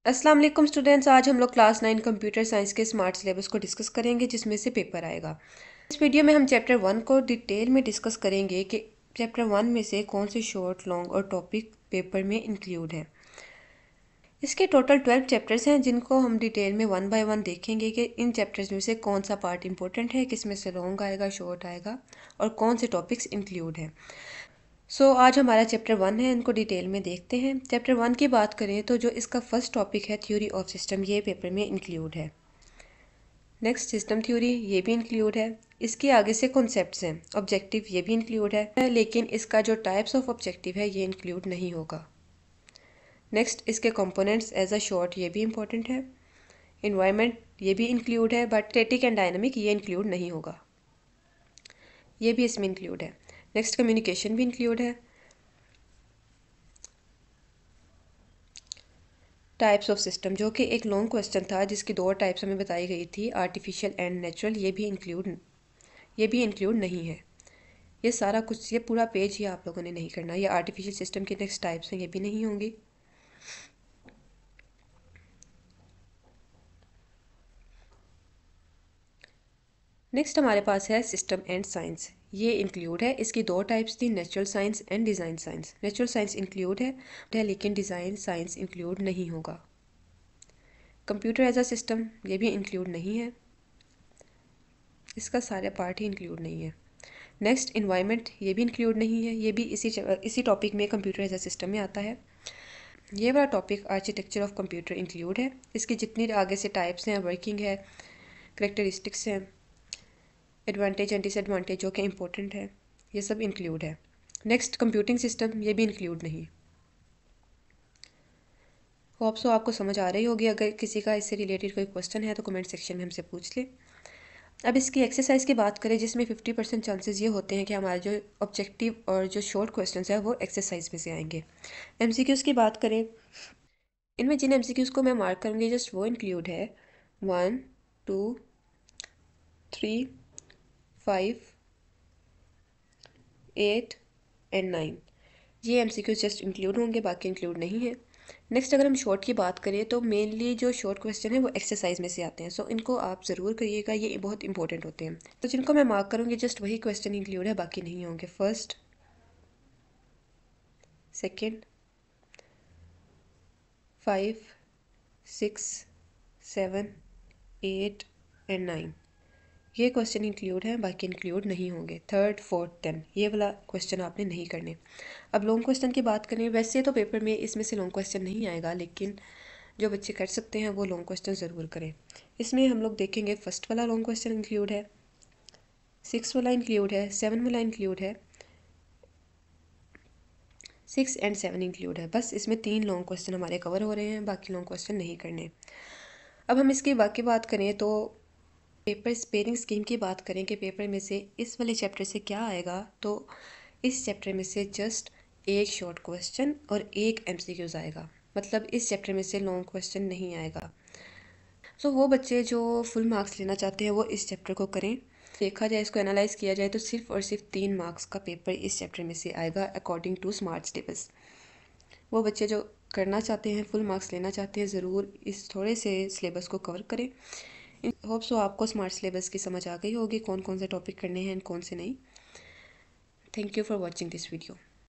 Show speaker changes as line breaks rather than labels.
अस्सलाम वालेकुम स्टूडेंट्स। आज हम लोग क्लास 9 कंप्यूटर साइंस के स्मार्ट सिलेबस को डिस्कस करेंगे जिसमें से पेपर आएगा। इस वीडियो में हम चैप्टर 1 को डिटेल में डिस्कस करेंगे कि चैप्टर 1 में से कौन से शॉर्ट, लॉन्ग और टॉपिक पेपर में इंक्लूड हैं। इसके टोटल 12 चैप्टर्स हैं जिनको हम डिटेल में वन बाय वन देखेंगे कि इन चैप्टर्स में से कौन सा पार्ट इंपॉर्टेंट है, किस में से लॉन्ग आएगा, शॉर्ट आएगा और कौन से टॉपिक्स इंक्लूड हैं। आज हमारा चैप्टर 1 है, इनको डिटेल में देखते हैं। चैप्टर 1 की बात करें तो जो इसका फर्स्ट टॉपिक है थ्योरी ऑफ सिस्टम, ये पेपर में इंक्लूड है। नेक्स्ट सिस्टम थ्योरी, ये भी इंक्लूड है। इसके आगे से कॉन्सेप्ट्स हैं। ऑब्जेक्टिव ये भी इंक्लूड है, लेकिन इसका जो टाइप्स ऑफ ऑब्जेक्टिव है ये इंक्लूड नहीं होगा। नेक्स्ट इसके कंपोनेंट्स एज अ शॉर्ट, ये भी इंपॉर्टेंट है। इन्वायरमेंट ये भी इंक्लूड है, बट स्टैटिक एंड डायनामिक ये इंक्लूड नहीं होगा, ये भी इसमें इंक्लूड है। नेक्स्ट कम्युनिकेशन भी इंक्लूड है। टाइप्स ऑफ सिस्टम, जो कि एक लॉन्ग क्वेश्चन था जिसकी 2 टाइप्स हमें बताई गई थी, आर्टिफिशियल एंड नेचुरल, ये भी इंक्लूड नहीं है। ये सारा कुछ, ये पूरा पेज ही आप लोगों ने नहीं करना। ये आर्टिफिशियल सिस्टम की नेक्स्ट टाइप्स हैं, ये भी नहीं होंगी। नेक्स्ट हमारे पास है सिस्टम एंड साइंस, ये इंक्लूड है। इसकी 2 टाइप्स थी, natural science and design science. Natural science include है लेकिन डिज़ाइन साइंस इंक्लूड नहीं होगा। कंप्यूटर एज अ सिस्टम, ये भी इंक्लूड नहीं है, इसका सारा पार्ट ही इंक्लूड नहीं है। नेक्स्ट इन्वायरमेंट, ये भी इंक्लूड नहीं है, ये भी इसी टॉपिक में कंप्यूटर एज अ सिस्टम में आता है। ये वाला topic architecture of computer include है। इसकी जितनी आगे से टाइप्स हैं, वर्किंग है, करेक्टरिस्टिक्स हैं, एडवांटेज एंड डिसएडवांटेज जो कि इंपॉर्टेंट है, ये सब इंक्लूड है। नेक्स्ट कंप्यूटिंग सिस्टम, ये भी इंक्लूड नहीं। होप सो आपको समझ आ रही होगी। अगर किसी का इससे रिलेटेड कोई क्वेश्चन है तो कमेंट सेक्शन में हमसे पूछ ले। अब इसकी एक्सरसाइज की बात करें, जिसमें 50% चांसेस ये होते हैं कि हमारे जो ऑब्जेक्टिव और जो शॉर्ट क्वेश्चंस है वो एक्सरसाइज में से आएंगे। एमसीक्यूज़ की बात करें, इनमें जिन एमसीक्यूज़ को मैं मार्क करूँगी जस्ट वो इंक्लूड है 1, 2, 3, 5, 8 एंड 9। ये एमसीक्यूज़ जस्ट इंक्लूड होंगे, बाकी इंक्लूड नहीं है। नेक्स्ट अगर हम शॉर्ट की बात करें तो मेनली जो शॉर्ट क्वेश्चन है वो एक्सरसाइज में से आते हैं, सो इनको आप ज़रूर करिएगा, ये बहुत इंपॉर्टेंट होते हैं। तो जिनको मैं मार्क करूँगी जस्ट वही क्वेश्चन इंक्लूड है, बाकी नहीं होंगे। फर्स्ट, सेकेंड, 5, 6, 7, 8 एंड 9, ये क्वेश्चन इंक्लूड है, बाकी इंक्लूड नहीं होंगे। थर्ड, फोर्थ, 10, ये वाला क्वेश्चन आपने नहीं करने। अब लॉन्ग क्वेश्चन की बात करें, वैसे तो पेपर में इसमें से लॉन्ग क्वेश्चन नहीं आएगा, लेकिन जो बच्चे कर सकते हैं वो लॉन्ग क्वेश्चन ज़रूर करें। इसमें हम लोग देखेंगे फर्स्ट वाला लॉन्ग क्वेश्चन इंक्लूड है, 6 वाला इंक्लूड है, 7 वाला इंक्लूड है, 6 एंड 7 इंक्लूड है। बस इसमें 3 लॉन्ग क्वेश्चन हमारे कवर हो रहे हैं, बाकी लॉन्ग क्वेश्चन नहीं करने। अब हम इसकी बाकी बात करें तो पेपर स्पेलिंग स्कीम की बात करें कि पेपर में से इस वाले चैप्टर से क्या आएगा, तो इस चैप्टर में से जस्ट एक शॉर्ट क्वेश्चन और एक एमसीक्यूज आएगा, मतलब इस चैप्टर में से लॉन्ग क्वेश्चन नहीं आएगा। सो वो बच्चे जो फुल मार्क्स लेना चाहते हैं वो इस चैप्टर को करें। देखा जाए, इसको एनालाइज किया जाए तो सिर्फ और सिर्फ 3 मार्क्स का पेपर इस चैप्टर में से आएगा अकॉर्डिंग टू स्मार्ट सिलेबस। वो बच्चे जो करना चाहते हैं, फुल मार्क्स लेना चाहते हैं, ज़रूर इस थोड़े से सिलेबस को कवर करें। होप सो आपको स्मार्ट सिलेबस की समझ आ गई होगी, कौन कौन से टॉपिक करने हैं कौन से नहीं। Thank you for watching this video.